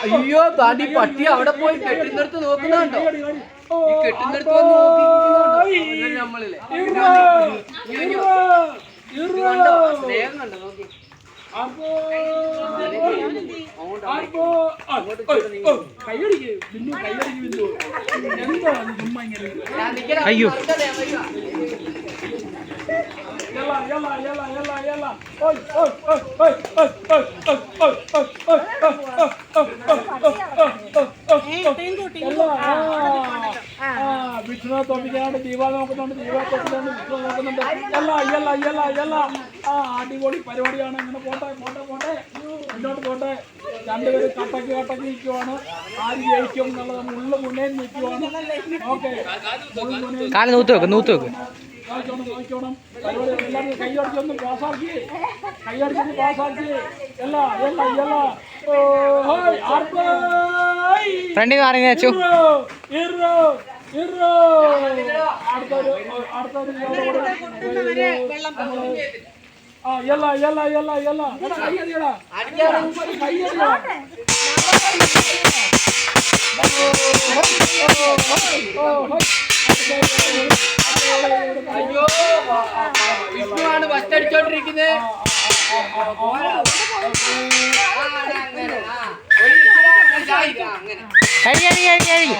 അയ്യോ താണ്ടി പട്ടി അവിടെ പോയി കെട്ടുന്നിടത്ത് നോക്കുന്നുണ്ടോ? ഈ കെട്ടുന്നിടത്ത് വന്ന് നോക്കിയിരിക്കുന്നുണ്ടോ നമ്മളില്ലേ? കണ്ടോ സ്നേഹം കണ്ടോ? നോക്കി അയ്യോ വിഷ്ണു തോപ്പിക്കാണ്ട് ദീപ നോക്കുന്നുണ്ട്, ദീപ തോപ്പിക്കാണ്ട് വിഷ്ണു നോക്കുന്നുണ്ട്. അടിപൊളി പരിപാടിയാണ്. ഇങ്ങനെ പോട്ടെ പോട്ടെ പോട്ടെ മുന്നോട്ട് പോട്ടെ. രണ്ടുപേരും കട്ടക്ക് നിൽക്കുവാണ്. ആര് ജയിക്കും എന്നുള്ളത് മുള്ളു മുന്നേ നിൽക്കുവാണ്. ഓക്കെ കാല് നൂത്ത് വെക്കും നോക്കണം. പരിപാടി എല്ലാവരും കൈയടിച്ചൊന്ന് പാസ്സാക്കി. ഫ്രണ്ടിൽ നിന്ന് ഇറങ്ങി വെച്ചു. അയ്യോ വിഷ്ണുവാണ് ഫസ്റ്റ് അടിച്ചോണ്ടിരിക്കുന്നത്. കഴിഞ്ഞു